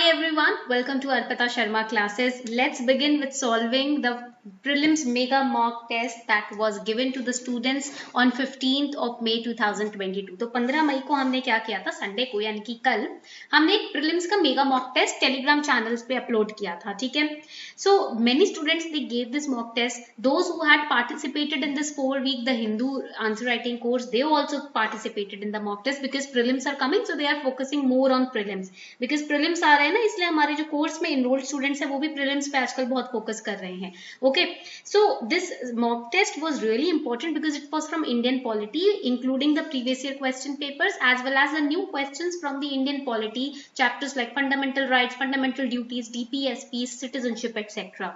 everyone, welcome to Arpita Sharma classes. Let's begin with solving the prelims mega mock test that was given to the students on 15th of May 2022. तो 15 मई को हमने क्या किया था, Sunday को यानी कि कल हमने एक प्रीलिम्स का mega mock test Telegram channels पे अपलोड किया था. ठीक है. So many students they gave this mock test. Those who had participated in this 4-week the Hindu answer writing course, they also participated in the mock test because prelims are coming, so they are focusing more on prelims. Because prelims आ रहे हैं ना, इसलिए हमारे जो course में enrolled students हैं वो भी प्रीलिम्स पे आजकल बहुत फोकस कर रहे हैं. Okay, so this mock test was really important because it was from Indian polity, including the previous year question papers as well as the new questions from the Indian polity chapters like fundamental rights, fundamental duties, DPSP, citizenship, etc.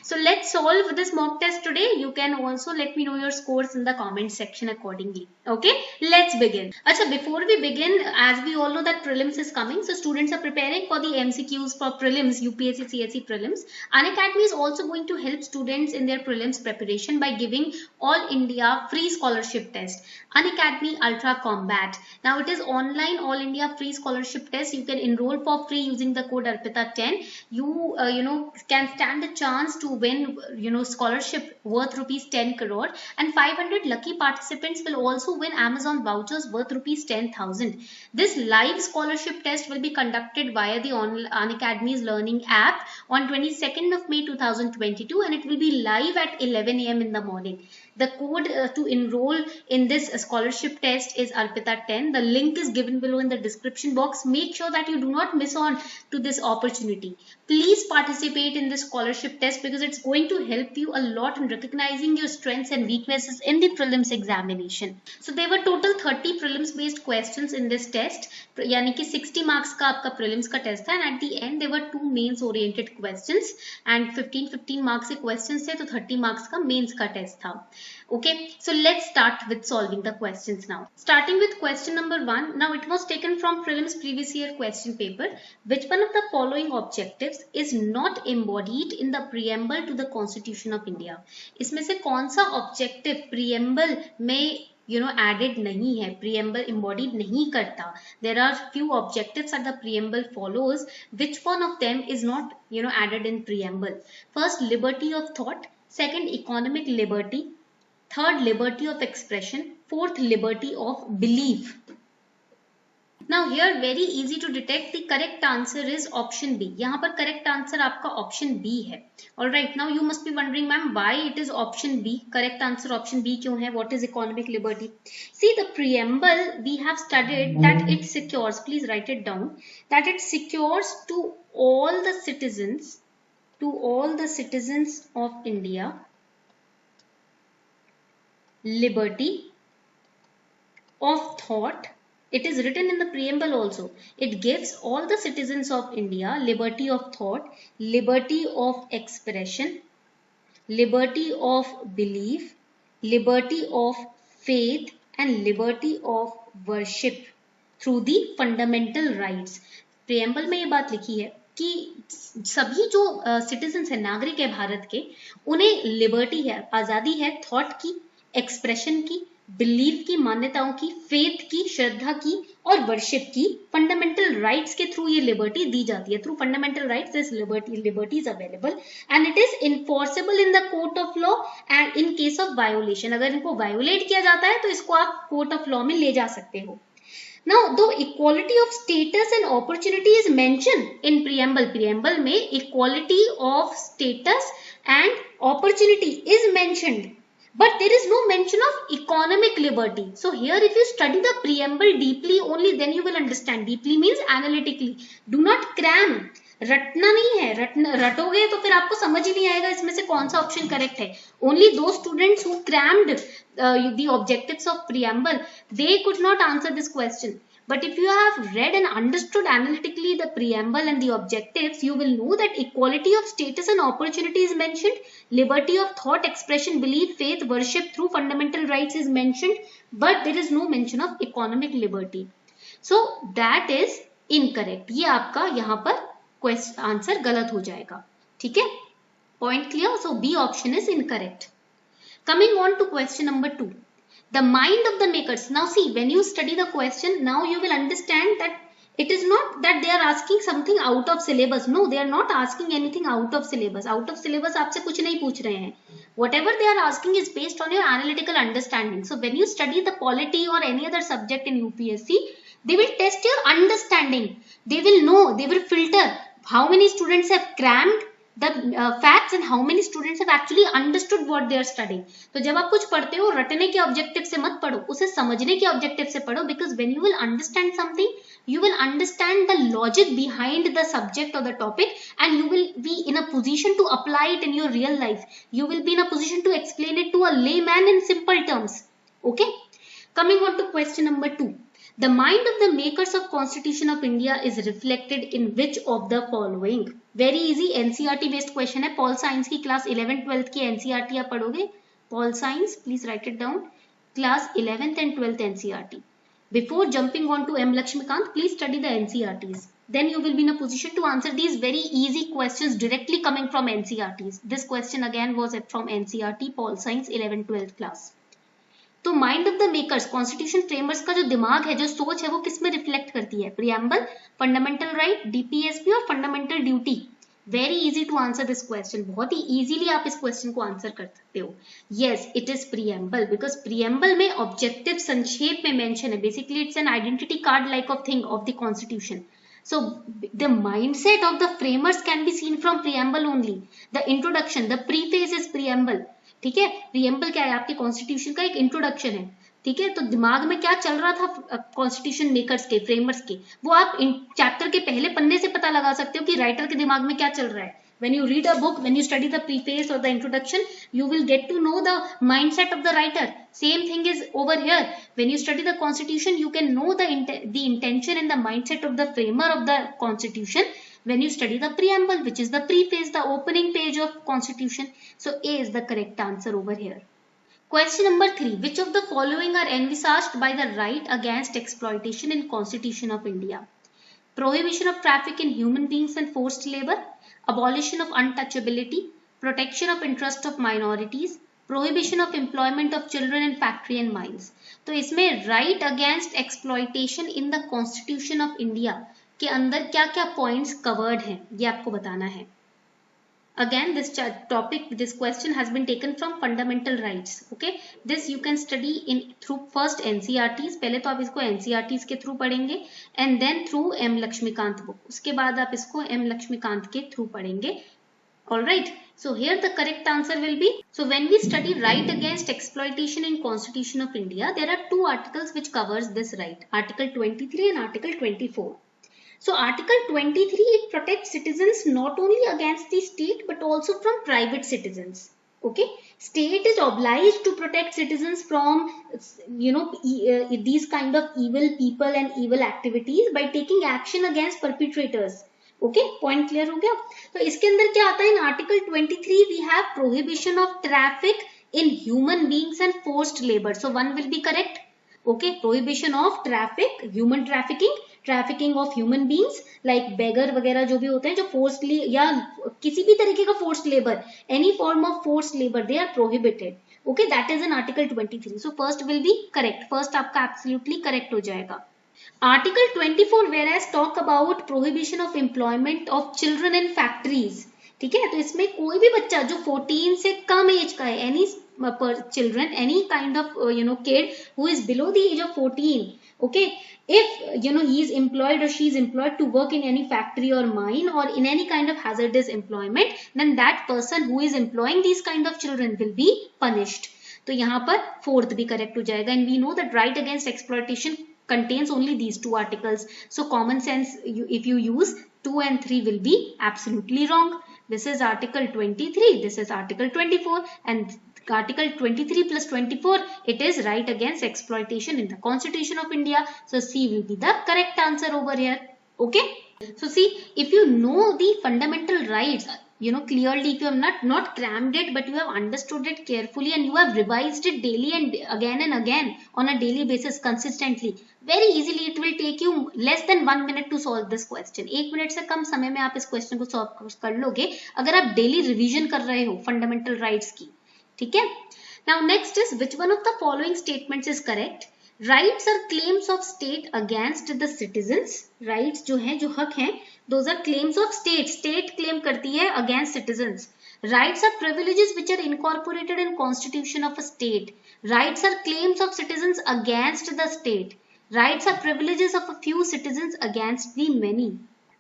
So let's solve this mock test today. You can also let me know your scores in the comment section accordingly. Okay, let's begin. Acha, before we begin, as we all know that prelims is coming, so students are preparing for the MCQs for prelims, UPSC CSE prelims. Unacademy is also going to help students in their prelims preparation by giving all India free scholarship test. Unacademy Ultra Combat. Now it is online all India free scholarship test. You can enroll for free using the code ARPITA10. You can stand a chance to win scholarship worth rupees 10 crore, and 500 lucky participants will also win Amazon vouchers worth rupees 10,000. This live scholarship test will be conducted via the Unacademy's learning app on 22nd of May 2022, and it will be live at 11 AM in the morning. The code to enroll in this scholarship test is ARPITA10. The link is given below in the description box. Make sure that you do not miss on to this opportunity. Please participate in this scholarship test because it's going to help you a lot in recognizing your strengths and weaknesses in the prelims examination. So there were total 30 prelims based questions in this test. यानी कि 60 marks का आपका prelims का test था, and at the end there were 2 mains oriented questions and 15 marks के questions थे, तो 30 marks का mains का test था. Okay, so let's start with solving the questions now. Starting with question number 1. Now it was taken from prelims previous year question paper. Which one of the following objectives is not embodied in the preamble to the Constitution of India? इसमें से कौन सा objective preamble में added नहीं है, preamble embodied नहीं करता? There are few objectives that the preamble follows. Which one of them is not added in preamble? First, liberty of thought. Second, economic liberty. Third, liberty of expression. Fourth, liberty of belief. Now here very easy to detect. The correct answer is option B. यहाँ पर correct answer आपका option B है. Alright, now you must be wondering, ma'am, why it is option B? Correct answer option B क्यों है? What is economic liberty? See, the preamble we have studied that it secures, please write it down, that it secures to all the citizens of India liberty of thought. It is written in the preamble also. It gives all the citizens of India liberty of thought, liberty of expression, liberty of belief, liberty of faith, and liberty of worship through the fundamental rights. preamble में ये बात लिखी है कि सभी जो citizens है, नागरिक है भारत के, उन्हें लिबर्टी है, आजादी है थॉट की, एक्सप्रेशन की, बिलीफ की, मान्यताओं की, फेथ की, श्रद्धा की, और वर्शिप की. फंडामेंटल राइट्स के थ्रू ये लिबर्टी दी जाती है. Through fundamental rights this liberty is available and it is enforceable in the court of law and in case of violation. अगर इनको वायोलेट किया जाता है तो इसको आप कोर्ट ऑफ लॉ में ले जा सकते हो. Now, though equality of status and opportunity is mentioned in preamble में equality of status and opportunity is mentioned, but there is no mention of economic liberty. So here if you study the preamble deeply only, then you will understand. Deeply means analytically. Do not cram. रटना नहीं है. रटोगे तो फिर आपको समझ ही नहीं आएगा इसमें से कौन सा ऑप्शन करेक्ट है. Only those students who crammed the objectives of preamble, they could not answer this question. But if you have read and understood analytically the preamble and the objectives, you will know that equality of status and opportunity is mentioned, liberty of thought, expression, belief, faith, worship through fundamental rights is mentioned, but there is no mention of economic liberty. So that is incorrect. ये आपका यहाँ पर answer गलत हो जाएगा. ठीक है, point clear? So B option is incorrect. Coming on to question number 2. The mind of the makers. Now see, when you study the question, now you will understand that It is not that they are asking something out of syllabus. No, they are not asking anything out of syllabus. Out of syllabus आपसे कुछ नहीं पूछ रहे हैं. Whatever they are asking is based on your analytical understanding. So when you study the polity or any other subject in UPSC, they will test your understanding. They will know, they will filter how many students have crammed the facts and how many students have actually understood what they are studying. तो जब आप कुछ पढ़ते हो, रटने के objective से मत पढ़ो, उसे समझने के ऑब्जेक्टिव से पढ़ो. Because when you will understand something, you will understand the logic behind the subject or the topic, and you will be in a position to apply it in your real life. You will be in a position to explain it to a layman in simple terms. Okay, coming on to question number 2. The mind of the makers of Constitution of India is reflected in which of the following? Very easy, NCERT based question है. Pol Science की class 11th 12th की NCERT आप पढ़ोगे. Pol Science, please write it down. Class 11th and 12th NCERT. Before jumping on to M. Lakshmikant, please study the NCERTs. Then you will be in a position to answer these very easy questions directly coming from NCERTs. This question again was from NCERT, Pol Science 11th 12th class. तो mind of the makers, constitution framers का जो दिमाग है, जो सोच है, वो किस में रिफ्लेक्ट करती है? प्रियम्बल, फंडामेंटल राइट, डीपीएसपी और fundamental duty. Very easy to answer this question. बहुत ही इजीली आप इस क्वेश्चन को आंसर कर सकते हो. Yes, it is preamble, because preamble में ऑब्जेक्टिव संक्षेप में मेंशन है. Basically it's an identity card like of thing of the constitution. So the mindset of the framers can be seen from preamble only. The introduction, the preface is preamble. ठीक है, preamble क्या है? आपके constitution का एक introduction है. ठीक है, तो दिमाग में क्या चल रहा था कॉन्स्टिट्यूशन मेकर्स के, फ्रेमर्स के, वो आप चैप्टर के पहले पन्ने से पता लगा सकते हो कि राइटर के दिमाग में क्या चल रहा है. When you read a book, when you study the preface or the introduction, you will get to know the mindset of the writer. Same thing is over here. When you study the constitution, you can know the intention and the mindset of the framer of the constitution. When you study the preamble, which is the preface, the opening page of constitution. So A is the correct answer over here. Question number 3. Which of the following are envisaged by the right against exploitation in Constitution of India? Prohibition of traffic in human beings and forced labor, abolition of untouchability, protection of interest of minorities, prohibition of employment of children in factory and mines. तो इसमें right against exploitation in the Constitution of India के अंदर क्या क्या points covered हैं, ये आपको बताना है. Again, this topic, this question has been taken from fundamental rights. Okay, this you can study in through first NCERTs. पहले तो आप इसको NCERTs के थ्रू पढ़ेंगे and then through M. Lakshmikant book. उसके बाद आप इसको M. Lakshmikant के थ्रू पढ़ेंगे. All right. So here the correct answer will be. So when we study right against exploitation in Constitution of India, there are two articles which covers this right. Article 23 and Article 24. So Article 23, it protects citizens not only against the state but also from private citizens. Okay, state is obliged to protect citizens from these kind of evil people and evil activities by taking action against perpetrators. Okay, point clear हो गया? तो इसके अंदर क्या आता है? In Article 23 we have prohibition of traffic in human beings and forced labor. So one will be correct. Okay, prohibition of traffic, human trafficking of human beings like beggar वगैरह जो भी होते हैं, जो forcedly या किसी भी तरीके का forced labor, any form of forced labor, they are prohibited. Okay, that is in Article 23. So first will be correct. First आपका absolutely correct हो जाएगा. Article 24 whereas talk about prohibition of employment of children in factories. ठीक है, तो इसमें कोई भी बच्चा जो 14 से कम एज का है, any children, any kind of kid who is below the age of 14, okay, if he is employed or she is employed to work in any factory or mine or in any kind of hazardous employment, then that person who is employing these kind of children will be punished. तो यहाँ पर fourth भी correct हो जाएगा. And we know that right against exploitation contains only these two articles. So common sense, if you use 2 and 3 will be absolutely wrong. This is Article 23, this is Article 24, and Article 23 plus 24, it is right against exploitation in the Constitution of India. So C will be the correct answer over here. Okay. So see, if you know the fundamental rights, clearly, if you have not crammed it, but you have understood it carefully and you have revised it daily and again on a daily basis consistently, very easily it will take you less than 1 minute to solve this question. 1 minute से कम समय में आप इस question को solve कर लोगे अगर आप डेली रिवीजन कर रहे हो फंडामेंटल राइट्स की. ठीक है. Now next is which one of the following statements is correct? Rights are claims of state against the citizens. Rights जो हैं, जो हक हैं, those are claims of state. State claim करती है against citizens. Rights are privileges which are incorporated in constitution of a state. Rights are claims of citizens against the state. Rights are privileges of a few citizens against the many.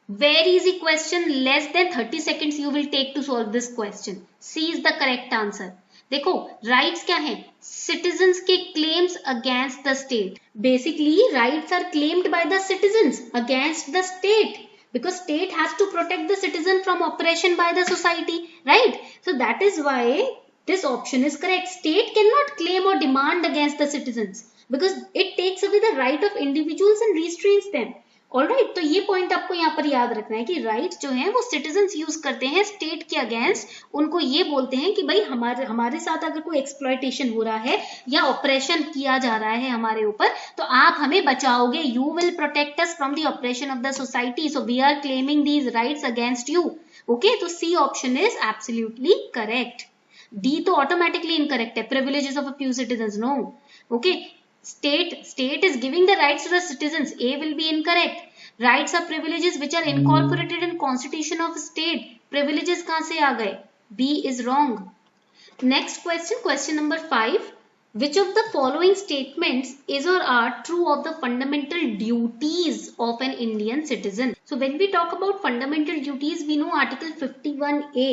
Very easy question. Less than 30 seconds you will take to solve this question. C is the correct answer. देखो rights क्या है? Citizens के claims against the state. Basically rights are claimed by the citizens against the state. Because state has to protect the citizen from oppression by the society, right? So that is why this option is correct. State cannot claim or demand against the citizens. Because it takes away the right of individuals and restrains them. Alright, तो ये point आपको यहाँ पर याद रखना है कि rights जो हैं वो सिटीजन्स यूज करते हैं स्टेट के अगेंस्ट. उनको ये बोलते हैं कि भाई हमारे साथ अगर कोई एक्सप्लॉयटेशन हो रहा है या ऑपरेशन किया जा रहा है हमारे ऊपर, तो आप हमें बचाओगे. You will protect us from the operation of the society, so we are claiming these rights against you. Okay, तो C option is absolutely correct. D तो ऑटोमेटिकली इनकरेक्ट है. Privileges of a few citizens, no. Okay, state is giving the rights to the citizens. A will be incorrect. Rights are privileges which are incorporated in constitution of state. Privileges कहाँ से आ गए? B is wrong. Next question, question number 5. Which of the following statements is or are true of the fundamental duties of an Indian citizen? So when we talk about fundamental duties, we know Article 51A.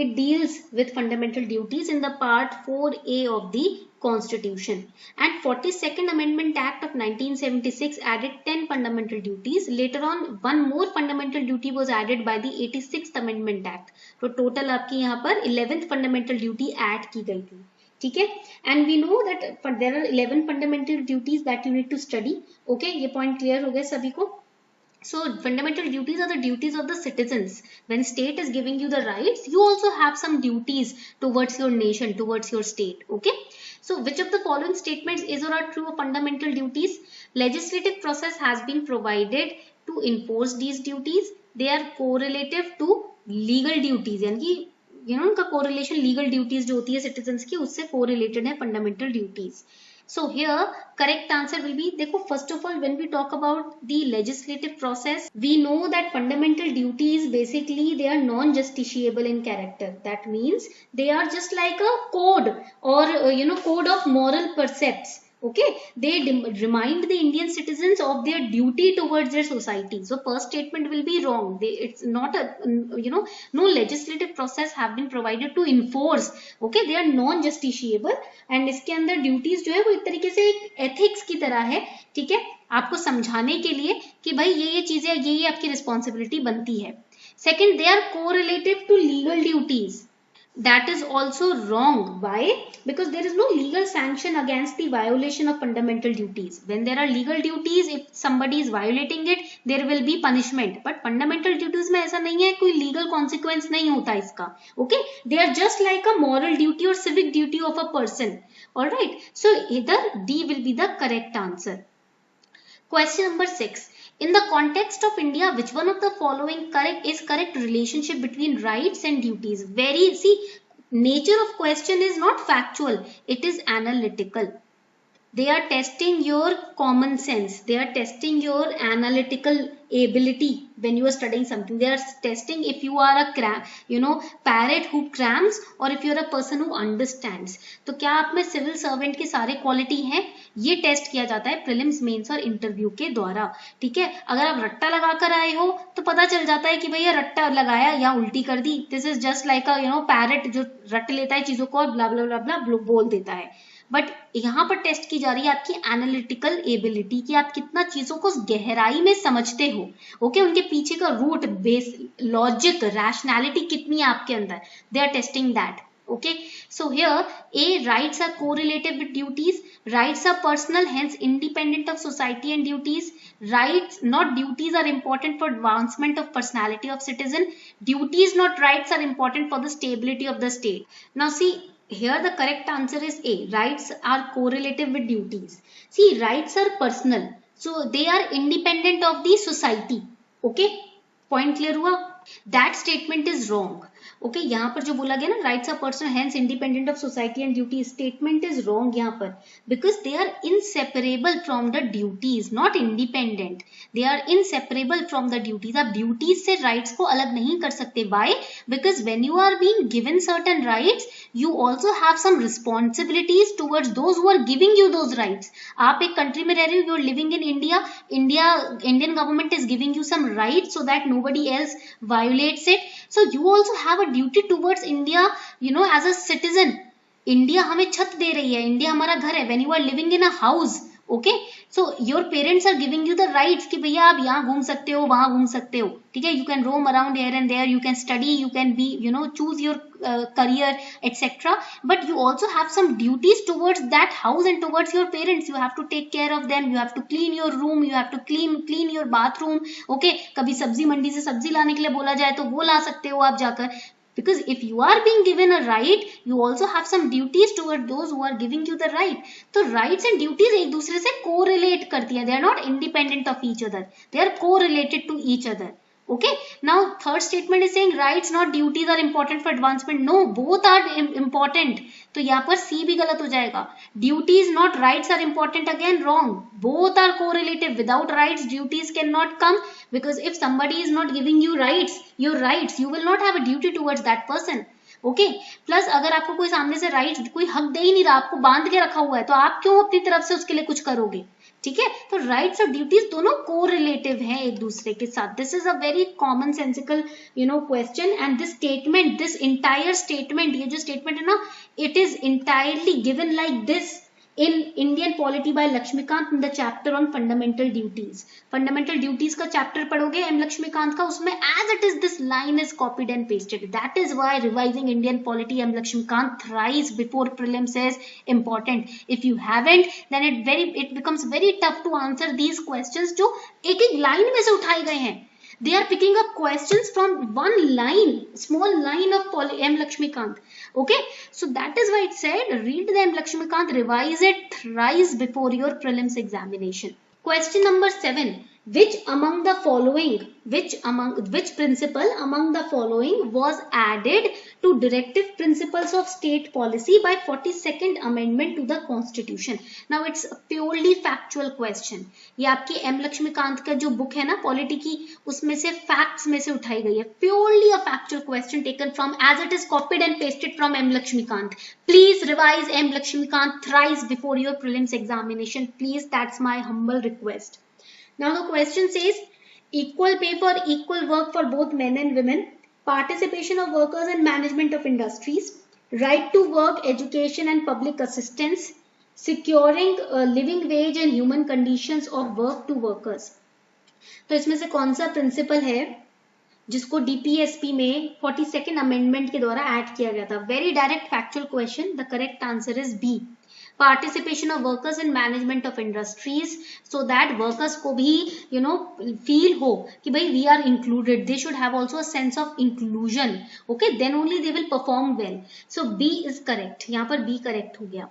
It deals with fundamental duties in the part 4A of the Constitution, and 42nd Amendment Act of 1976 added 10 fundamental duties. Later on, one more fundamental duty was added by the 86th Amendment Act. तो total आपकी यहाँ पर 11th fundamental duty add की गई थी. ठीक है, and we know that there are 11 fundamental duties that you need to study. Okay, ये point clear हो गया सभी को. So fundamental duties are the duties of the citizens. When state is giving you the rights, you also have some duties towards your nation, towards your state. Okay. So which of the following statements is or are true of fundamental duties? Legislative process has been provided to enforce these duties. They are correlative to legal duties. यानी कि उनका correlation legal duties जो होती है citizens की उससे correlated है fundamental duties. So here correct answer will be, देखो first of all when we talk about the legislative process, we know that fundamental duties basically they are non-justiciable in character. That means they are just like a code or code of moral precepts. Okay, they remind the Indian citizens of their duty towards their society. So first statement will be wrong. It's not a no legislative process have been provided to enforce. Okay, they are non-justiciable and इसके अंदर duties जो है वो एक तरीके से एक ethics की तरह है. ठीक है, आपको समझाने के लिए कि भाई ये चीजें ये आपकी responsibility बनती है. Second, they are correlative to legal duties. That is also wrong. Why? Because there is no legal sanction against the violation of fundamental duties. When there are legal duties, if somebody is violating it, there will be punishment. But fundamental duties में ऐसा नहीं है, कोई legal consequence नहीं होता इसका. Okay? They are just like a moral duty or civic duty of a person. Alright? So either D will be the correct answer. Question number 6. In the context of India, which one of the following correct relationship between rights and duties? Nature of question is not factual, it is analytical. They are testing your common sense. They are testing your analytical ability when you are studying something. They are testing if you are a parrot who crams or if you are a person who understands. तो क्या आप में civil servant के सारे quality हैं? ये test किया जाता है प्रीलिम्स, मेंस और इंटरव्यू के द्वारा. ठीक है, अगर आप रट्टा लगा कर आए हो तो पता चल जाता है कि भैया रट्टा लगाया या उल्टी कर दी. This is just like a parrot जो रट लेता है चीजों को और ब्ला ब्ला ब्ला ब्ला बोल देता है. बट यहाँ पर टेस्ट की जा रही है आपकी एनालिटिकल एबिलिटी कि आप कितना चीजों को गहराई में समझते हो. ओके, उनके पीछे का रूट बेस लॉजिक रैशनैलिटी कितनी है आपके अंदर. They are testing that. Okay, so here A, rights are correlative with duties. Rights are personal, hence independent of society and duties. Rights, not duties, are important for advancement of personality of citizen. Duties, not rights, are important for the stability of the state. Now see, here the correct answer is A. Rights are correlative with duties. See, rights are personal, so they are independent of the society. Okay, point clear हुआ? That statement is wrong. Okay यहाँ पर जो बोला गया ना rights of person hence independent of society and duty, statement is wrong यहाँ पर, because they are inseparable from the duties, not independent, they are inseparable from the duties. आप duties से राइट्स को अलग नहीं कर सकते। By, because when you are being given certain rights you also have some responsibilities towards those who are giving you those rights. आप एक country में रह रहे हो, you are living in India, Indian government is giving you some rights so that nobody else violates it. So you also have a duty towards India, you know, as a citizen. India हमें छत दे रही है, India हमारा घर है. When you are living in a house, okay, so your parents are giving you the rights कि भैया आप यहाँ घूम सकते हो, वहाँ घूम सकते हो, ठीक है, you can roam around here and there, you can study, you can be, you know, choose your career, etc. But you also have some duties towards that house and towards your parents. You have to take care of them, you have to clean your room, you have to clean your bathroom, okay. कभी सब्जी मंडी से सब्जी लाने के लिए बोला जाए तो वो ला सकते हो आप जाकर. Because if you are being given a right, you also have some duties toward those who are giving you the right. तो rights and duties एक दूसरे से correlate करती है. They are not independent of each other. They are correlated to each other. Okay. Now third statement is saying rights not duties are important for advancement. No, both are important. तो यहाँ पर C भी गलत हो जाएगा. Duties not rights are important, again wrong. Both are correlated. Without rights, duties cannot come. Because if somebody is not giving you rights, your rights, you will not have a duty towards that person. Okay plus अगर आपको कोई सामने से right कोई हक दे ही नहीं रहा, आपको बांध के रखा हुआ है, तो आप क्यों अपनी तरफ से उसके लिए कुछ करोगे, ठीक है. तो राइट्स और ड्यूटीज दोनों कोरिलेटिव हैं एक दूसरे के साथ. This is a very common sensical question. And this statement, this entire statement, ये जो स्टेटमेंट है ना, it is entirely given like this in Indian Polity by Lakshmikant in the chapter on fundamental duties. Fundamental duties का chapter पढ़ोगे M Lakshmikant का, उसमें as it is this line is copied and pasted. That is why revising Indian Polity M Lakshmikant thrice before prelims is important. If you haven't, then it becomes very tough to answer these questions जो एक एक line में से उठाए गए हैं. They are picking up questions from one line, small line of M Lakshmikant. Okay, so that is why it said read the M Lakshmikant, revise it thrice before your prelims examination. Question number 7. Which principle among the following was added to directive principles of state policy by 42nd amendment to the constitution? Now it's a purely factual question. ये आपकी M Laxmikant का जो book है ना polity की, उसमें से facts में से उठाई गई है. Purely a factual question taken from as it is copied and pasted from M Laxmikanth. Please revise M Lakshmikant thrice before your prelims examination. Please, that's my humble request. Now the question says equal pay for equal work for both men and women, participation of workers in management of industries, right to work, education and public assistance, securing living wage and human conditions of work to workers. तो इसमें से कौन सा principal है जिसको DPSP में 42nd amendment के द्वारा ऐड किया गया था? Very direct factual question. The correct answer is B, participation of workers in management of industries, so that workers को भी फील हो कि भाई we are included. They should have also a sense of inclusion. Okay, then only they will perform well. So B is correct. यहाँ पर B correct हो गया.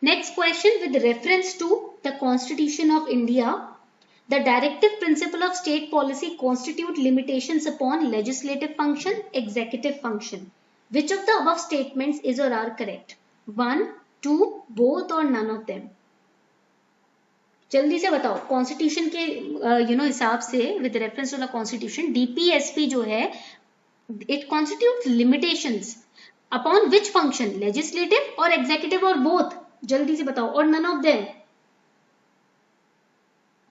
Next question, with reference to the constitution of India, the directive principle of state policy constitute limitations upon legislative function, executive function. Which of the above statements is or are correct? 1, 2, both or none of them? जल्दी से बताओ. Constitution के हिसाब से with reference to the constitution, DPSP जो है it constitutes limitations upon which function, legislative or executive or both? जल्दी से बताओ. और none of them?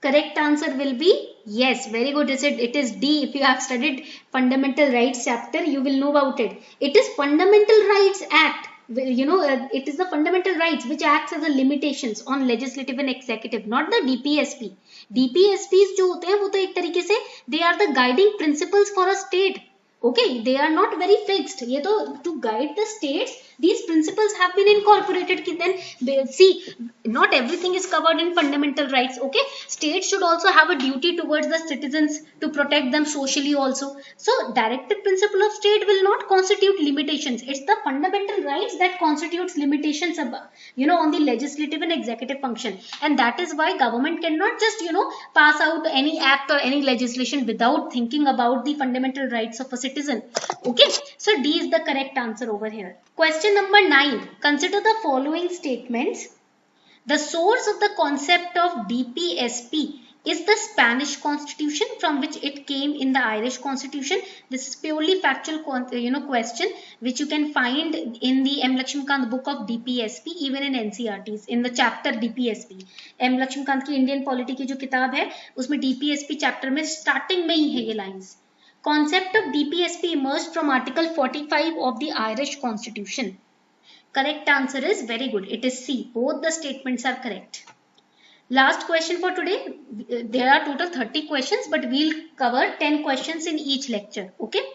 Correct answer will be yes. Very good. It is D. If you have studied fundamental rights chapter, you will know about it. It is Fundamental Rights Act. It is the fundamental rights which acts as a limitations on legislative and executive, not the DPSP. DPSPs जो होते हैं वो तो एक तरीके से they are the guiding principles for a state. Okay, they are not very fixed. ये तो to guide the states, these principles have been incorporated. Then see, not everything is covered in fundamental rights. Okay, states should also have a duty towards the citizens to protect them socially also. So directive principle of state will not constitute limitations. It's the fundamental rights that constitutes limitations on the legislative and executive function. And that is why government cannot just pass out any act or any legislation without thinking about the fundamental rights of a citizen. Okay, so D is the correct answer over here. Question number 9. Consider the following statements. The source of the concept of DPSP is the Spanish Constitution, from which it came in the Irish Constitution. This is purely factual question which you can find in the M. Lakshmikant book of DPSP, even in NCERTs, in the chapter DPSP. M. Lakshmikant की Indian Polity की जो किताब है उसमें DPSP chapter में starting में ही है ये lines. Concept of DPSP emerged from Article 45 of the Irish Constitution. Correct answer is very good. It is C. Both the statements are correct. Last question for today. There are total 30 questions, but we'll cover 10 questions in each lecture. Okay.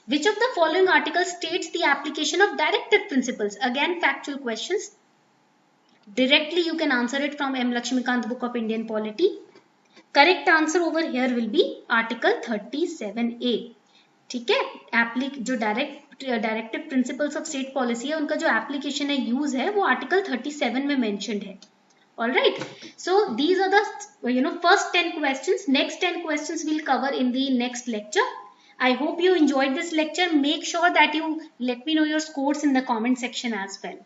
Which of the following articles states the application of directive principles? Again, factual questions. Directly you can answer it from M. Lakshmikant book of Indian Polity. Correct answer over here will be Article 37A. ठीक है, जो directive principles of state policy है उनका जो application है, use है, वो article 37 में मेंशन्ड है. Alright, so these are the first 10 questions. Next 10 questions we'll cover in the next lecture. I hope you enjoyed this lecture. Make sure that you let me know your scores in the comment section as well.